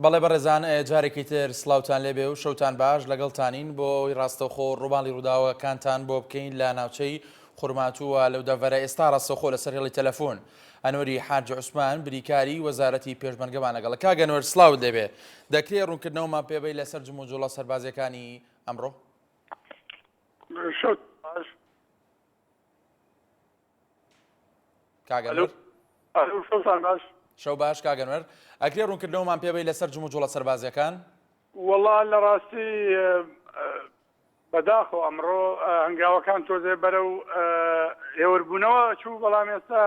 بەڵێ بەڕێزان جارێکی تر سلااوان لێبێ و شەوتان باش لەگەڵتانین بۆی ڕاستەوخۆ ڕووباڵی ڕووداوەکانتان بۆ بکەین لە ناوچەی خورماتووە لەو دەڤەرە ئێستا ڕاستەخۆ لەسەر هێڵی تەلەفۆن ئەنوەری حاج عوسمان بریکاری وەزارەتی پێشمەرگەمان لەگەڵ کاگەنوەر سلااو دەبێ دەکرێت ڕوونکردنەوەمان پێبەی لەسەر جموجوڵە سەربازیەکانی ئەمڕۆ کاگەنوەر شەو باش کاگەنوەر ئەکرێ ڕوونکردنەوەمان پێبەی لەسەر جموجوڵە سەربازیەکان وەڵا لە ڕاستی بەداخۆ ئەمڕۆ هەنگاوەکان تۆزێ بەرە و هێوربوونەوە چوو بەڵام ئێستا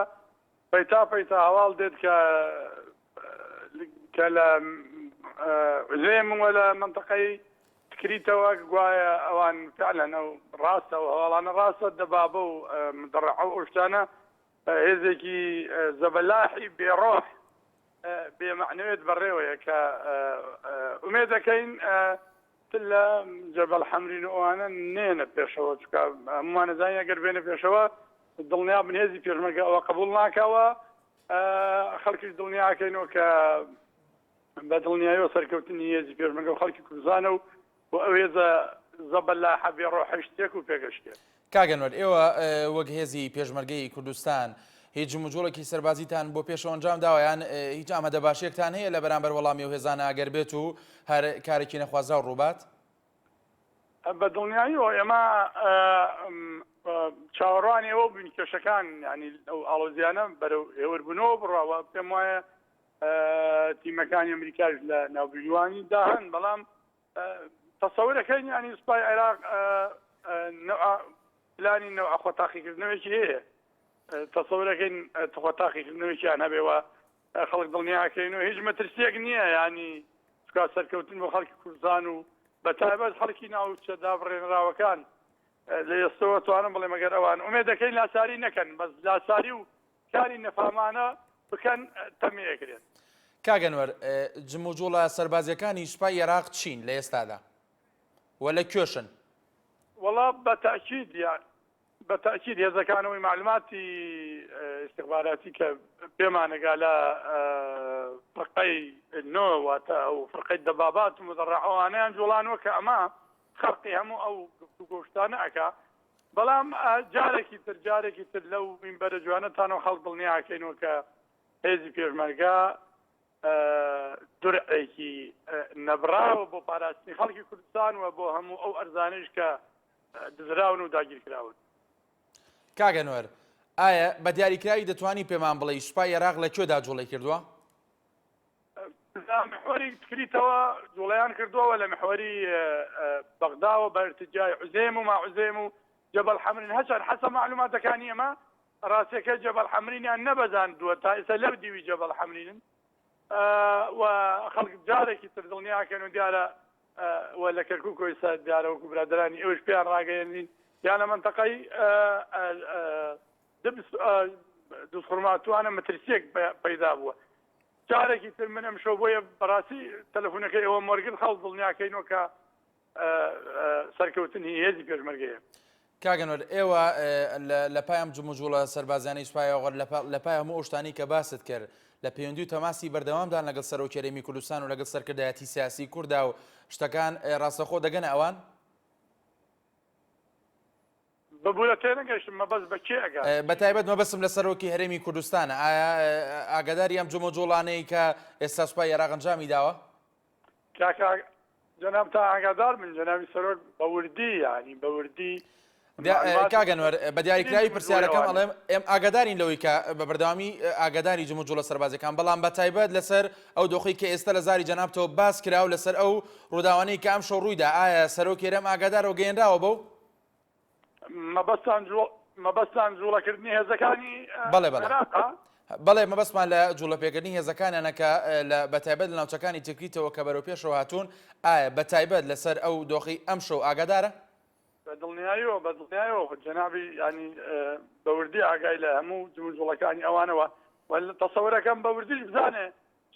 پەیتا هەواڵ دێت کە لە زێمەوە لە منتەقەی تکریتەوە گوایە ئەوان فعلەن ئەو ڕاستە و هەواڵانە ڕاستە دەبابە و مدڕعە و ئەوشتانە هێزێکی زەبەلاحی بێڕۆح بێمعنوێت بەڕێوەیە کە ئومێد دەکەین لە جەبەل حەمرین و ئەوانە نێنە پێشەوە چکە هەمومان نەزانین ئەگەر بێنە پێشەوە دڵنیا بن هێزی پێشمەرگە ئەوە قبوڵ ناکەوە خەڵکیش دڵنیاکەینەوە کە بە دڵنیاییەوە سەرکەوتنی هێزی پێشمەرگە و خەڵکی کوردستانە و ئەو هێزە زەبەلاحە بێڕۆحە شتێک و پێگەشتێک. کاگەنوەر ئێوە وەک هێزی پێشمەرگەی کوردستان هیچ جموجوڵێکی سەربازیتان بۆ پێشەوە ئەنجام داوایان هیچ ئامادە باشیەکتان هەیە لە بەرامبەر وەڵامی و هێزانە ئەگەر بێت و هەر کارێکی نەخوازرا و ڕووبات؟ بە دڵنیاییەوە ئێمە چاوەڕوانی ئەوە بووین کێشەکان ینی ئەو ئاڵۆزیانە بەرەو هێوربوونەوە بڕاوە پێم وایە تیمەکانی ئەمریکاش لە ناوبیوانی داهەن بەڵام تەسەورەکەین ینی سوپای عێراق پلانی نەوع خۆتاقیکردنەوەیکی هەیە تەسەورەکەین خۆتاقیکردنەوەیکیان هەبێەوە خەڵک دڵنیاکەینەوە هیچ مەترسیەک نییە ینی چکا سەرکەوتن بۆ خەڵکی کوردستان و بەتایبەت خەڵکی ناوچە دابڕێنراوەکان لە ئێستەوە توانم بڵێ مەگەر ئەوان ئومێد دەکەین لاساری نەکەن بەس لاساری و کاری نەفامانە بکەن تەمێەکرێت. کاگەنوەر جموجوڵە سەربازیەکانی سوپای عێراق چین لە ئێستادا وە لە کوێشن؟ وەڵا بەتاکید هێزەکانەوەی معلوماتی استخباراتی کە پێمانەگا لە فڕقەی نۆ واتە ئەو فڕقەی دەبابات و مدەڕعەوانەیان جوڵانەوە کە ئەمە خەڵقی هەموو ئەو گۆشتانە ئەکا بەڵام جارێکی تر لەو مینبەرە جوانەتانەوە خەڵک دڵنیاکەینەوە کە هێزی پێشمەرگا درعێکی نەبراوە بۆ پاراستنی خەڵکی کوردستان و بۆ هەموو ئەو ئەرزانش کە دزراون و داگیرکراون. کاگەنوەر ئایا بە دیاریکراوی دەتوانی پێمان بڵێ سوپای عێراق لەکوێدا جوڵەی کردووە؟ لە محوەری تکریتەوە جوڵەیان کردووە لە محوەری بەغداوە بە ارتجای عوزێم و ماعوزێم و جەبەل حەمرین هەچەند حەسە معلوماتەکانی ئەمە ڕاستیەکە جەبەل حەمرینیان نەبەزاندووە تا ئێستا لەو دیوی جەبەل حەمرینن و خەڵک جارێکی تر دڵنیاکەن و دیارە وە لە کەرکووک و ئێستا دیارە وەکو برادرانی ئێوەش پێیان ڕاگەیەنین یان لە منتەقەی دووسخورماتوانە مەترسیەک پەیدا بووە. جارێکی تر من ئەمشەو بۆیە بەڕاستی تەلەفۆنەکەی ئەوە مەرگن خەڵک دڵنیاکەینەوە کە سەرکەوتنی هێزی پێشمەرگەیە. کاگەنوەر ئێوە لە پایام جموجوڵە سەربازیانی سوپایەوە لە پای هەموو ئەوشتانی کە باست کرد لە پەیوەندی و تەماسی بەردەوامدان لەگەڵ سەرۆکێرەمی کوردستان و لەگەڵ سەرکردایەتی سیاسی کووردا و شتەکان ڕاستەخۆ دەگەنە ئەوان؟ بەبوورە تێنەگەشتم مەبەست بە کێ ئەگات بەتایبەت مەبەستم لە سەرۆکی هەرێمی کوردستانە ئایا ئاگاداری ئەم جموجوڵانەی کە ئێستا سوپای عێراق ئەنجامی داوە؟ جەناب تا ئاگادار من جەنابی سەرۆک بەوردی ینی بەوردی کاگەنوەر بە دیاریکراوی پرسیارەکەم ئەڵێم ئێم ئاگادارین لەوەی کە بە بەردەوامی ئاگاداری جموجوڵە سەربازەکان بەڵام بەتایبەت لەسەر ئەو دۆخی کە ئێستا لە زاری جەنابتەوە باس کراوە لەسەر ئەو ڕووداوانەی کە ئەمشەو ڕوویدا ئایا سەرۆکێرەم ئاگادارەوە گەیەنراوە بەو؟ مەبەستان جوڵەکردنی هێزەکانی بەڵێ مەبەستمان لە جوڵەپێکردنی هێزەکانیانە کە بەتایبەت لە ناوچەکانی تکریتەوە کە بەرەو پێشەوە هاتوون ئایا بەتایبەت لەسەر ئەو دۆخی ئەمشەو ئاگادارە؟ بەدڵنیاییەوە جەنابی ینی بەوردی ئاگای لە هەموو جموجوڵەکانی ئەوانەوە تەسەورەکەم بەوردیش بزانێ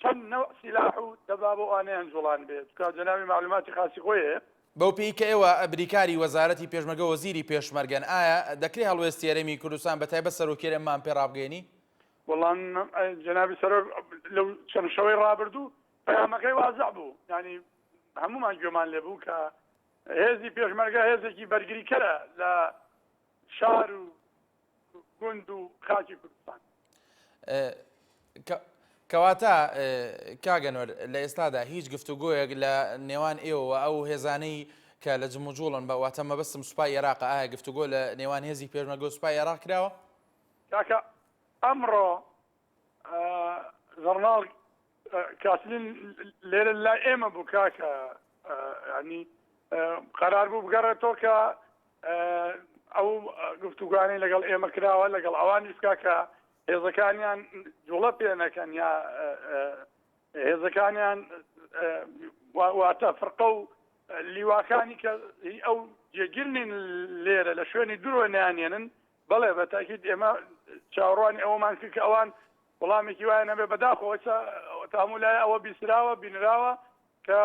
چەند نەوع سیلاح و دەبا بۆ ئەوانەیان جوڵان بێت کە جەنابی معلوماتی خاسی خۆیە بەو پێی کە ئێوە بریکاری وەزارەتی پێشمەرگە وەزیری پێشمەرگەن ئایا دەکرێت هەڵوێستی هەرێمی کوردستان بەتایبەت سەرۆکێرەممان پێ ڕابگەێنی؟ وەڵام جەنابی سەرۆک لەو چەند شەوەی ڕابردوو پەیامەکەی وازع بوو، ینی هەمومان گوێمان لێ بوو کە هێزی پێشمەرگە هێزێکی بەرگریکەرە لە شار و گوند و خاکی کوردستان. کەواتە کاگەنوەر لە ئێستادا هیچ گفتوگۆیەک لە نێوان ئێوە ئەو هێزانەی کە لە جموجوڵن بەواتە مەبەستم سوپای عێراق ئایا گفتوگۆ لە نێوان هێزی پێشمەرگە و سوپای عێراق کراوە؟ کاکە ئەمڕۆ ژەرناڵ کاسلین لێرە لای ئێمە بوو کاکە ینی قەرار بوو بگەڕێتەوە کە ئەو گفتوگوانەی لەگەڵ ئێمە کراوە لەگەڵ ئەوانیش کاکە هێزەکانیان جوڵە پێ نەکەن یا هێزەکانیان واتە فرقە و لیواکانی کە ئەو جێگیرنین لێرە لە شوێنی درۆ نیانێنن بەڵێ بە تاکید ئێمە چاوەڕوانی ئەوەمان کرد کە ئەوان وەڵامێکی وایە نەبێ بەداخەوە هەموو لای ئەوە بیسراوە بینراوە کە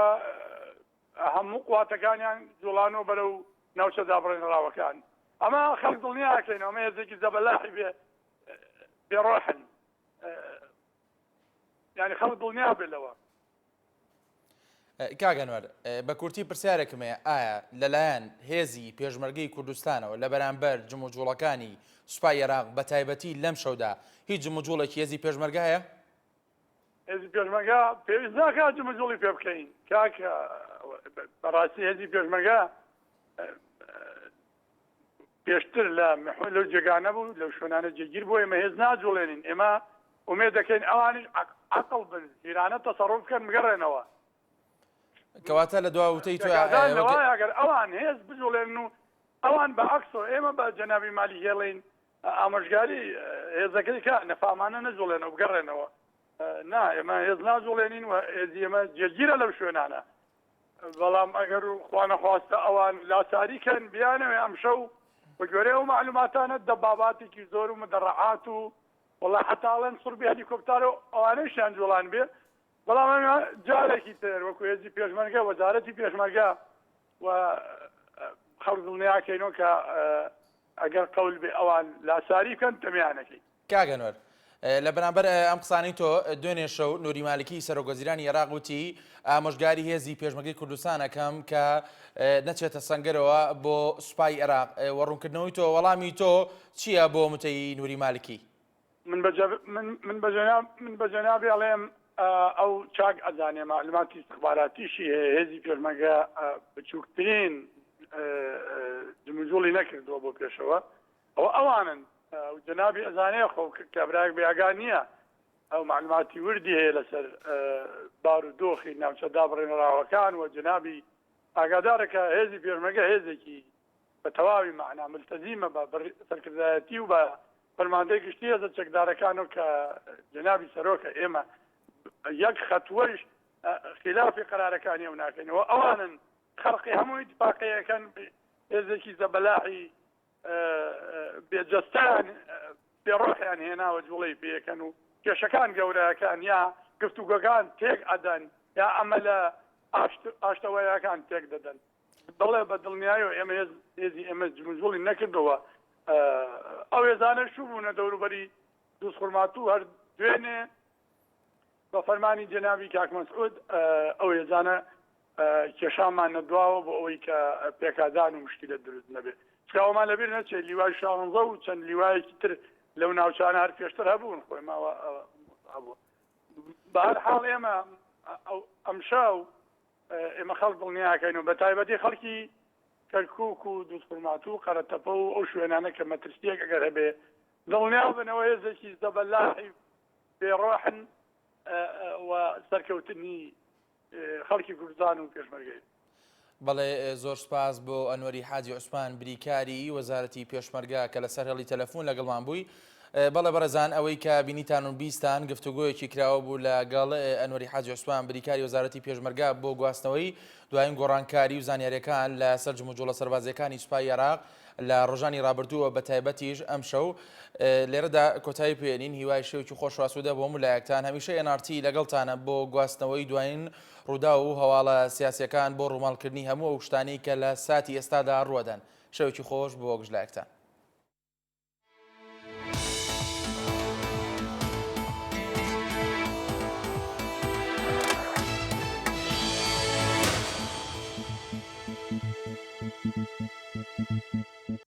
هەموو قواتەکانیان جوڵانەوە بەرەو ناوچە دابڕێنراوەکان ئەمە خەڵک دڵنیاکەینەوە ئەمە هێزێکی زەبەلاحی بێڕۆحن یعنی خەڵک دڵنیا بێ لەوە. کاگەنوەر بە کورتی پرسیارێکم هەیە ئایا لەلایەن هێزی پێشمەرگەی کوردستانەوە لە بەرامبەر جموجوڵەکانی سوپای عێراق بە تایبەتی لەم شەودا هیچ جموجوڵێکی هێزی پێشمەرگە هەیە؟ هێزی پێشمەرگە پێویست ناکات جموجوڵی پێ بکەین کاکە بەڕاستی هێزی پێشمەرگە پێشتر لە لەو جێگانە بوو لەو شوێنانە جێگیر بوو ئێمە هێز ناجوڵێنین ئێمە ئومێد دەکەین ئەوانش عەقڵ بن جیرانە تەسەڕوف بکەن بگەڕێنەوە. کەواتە لە دواوتەی تۆ ئەگەر ئەوان هێز بجوڵێن و ئەوان بە عەکسەوە ئێمە بە جەنابی مالی هێڵین ئامۆژگاری هێزەکەی کە نەفامانە نەجوڵێنەوە بگەڕێنەوە نا ئێمە هێز ناجوڵێنین و هێزی ئێمە جێگیرە لەو شوێنانە بەڵام ئەگەر خوا نەخواستە ئەوان لاساریکەن بیانەوێ ئەم شەو وەگوێرە ئەو معلوماتانە دەباباتێکی زۆر و مدەڕەعات و وەڵا حتاڵەن سوربی هەلیکۆپتارە و ئەوانەیشیان جوڵان بێ بەڵام ئەمە جارێکی تر وەکو هێزی پێشمەرگە وەزارەتی پێشمەرگە و خەڵک دڵنیاکەینەوە کە ئەگەر قەول بێ ئەوان لاساری بکەن تەمیانەکەی. کاگەنوەر لە بەرامبەر ئەم قسانەی تۆ دوێنێ شەو نووری مالکی سەرۆکوەزیرانی عێراق وتی ئامۆژگاری هێزی پێشمەرگەی کوردستان ئەەکەم کە نەچێتە سەنگەرەوە بۆ سوپای عێراق وەڕوونکردنەوەی تۆ وەڵامی تۆ چییە بۆ متەی نووری مالکی؟ من بە جەنابی ئەڵێم ئەو چاک ئەزانێ معلوماتی استخباراتیشی هێزی پێشمەرگە بچووکترین جموجوڵی نەکردووە بۆ پێشەوە ئەوە ئەوانن جەنابی ئەزانەیە خۆ کابراک بێگان نییە ئەو معلوماتی وردی هەیە لەسەر بار و دۆخی ناوچە دابڕێنراوەکان و جەنابی ئاگادارەکە هێزی پێشمەرگە هێزێکی بە تەواوی معنا ملتەزیمە بە سەرکردایەتی و بە فەرماندەی گشتی هێزە چەکدارەکانەوە کە جەنابی سەرۆکە ئێمە یەک خەتوەش خلافی قەرارەکانی ئەو ناکەینەوە ئەوانن خەرقی هەموو ئیتفاقیەکەن هێزێکی زەبەلاحی بێجەستان بێڕۆحیان هێناوە جوڵەی پێەکەن و کێشەکان گەورەکان یا گفتوگۆکان تێک ئەدەن یا ئەمە لە ئاشتەوەیەکان تێک دەدەن بڵێ بە دڵنیایەوە ئێمە هێزی ئێمە جموجوڵی نەکردەوە ئەو هێزانە شوو بوونە دەوروبەری دووس خورماتوو هەر دوێنێ بە فەرمانی جەنابی کاک مەسعود ئەو هێزانە کێشامان نەدواوە بۆ ئەوەی کە پێکادان و مشکلە دروست نەبێت چاوەمان لەبیر نەچێت لیوای 16 و چەند لیوایەکی تر لەو ناوچانە هەر پێشتر هەبوون خۆی ماوە هەبوو بە هەر حاڵ ئێمە ئەمشاو ئێمە خەڵک دڵنیاکەین و بە تایبەتی خەڵکی کەرکووک و دووسخورماتوو و قەرەتەپە و ئەو شوێنانە کە مەترسیەک ئەگەر هەبێ دڵنیا بنەوە هێزێکی زەبەلاحی بێڕۆحن و سەرکەوتنی خەڵکی کوردستان و پێشمەرگەی. بەڵێ زۆر سپاس بۆ ئەنوەری حاجی عوسمان بریکاری وەزارەتی پێشمەرگە کە لەسەر هێڵی تەلەفۆن لەگەڵمان بووی. بەڵێ بەڕێزان ئەوەی کە بینیتان و بیستان گفتوگۆیەکی کراوە بوو لەگەڵ ئەنوەری حاجی عوسمان بریکاری وەزارەتی پێشمەرگە بۆ گواستنەوەی دوایین گۆڕانکاری و زانیاریەکان لە سەر جموجوڵە سەربازیەکانی سوپای عێراق لە ڕۆژانی ڕابردووە بە تایبەتیش ئەم شەو لێرەدا کۆتایی پێێنین هیوای شێوکی خۆشواسوودە بۆ مولایەکتان هەمیشە NRT لەگەڵتانە بۆ گواستنەوەی دوایین ڕوودا و هەواڵە سیاسیەکان بۆ ڕووماڵکردنی هەموو ئەو شتانەی کە لە ساتی ئێستادا ڕوەدەن. شەوکی خۆش بۆ گشلایەکتان.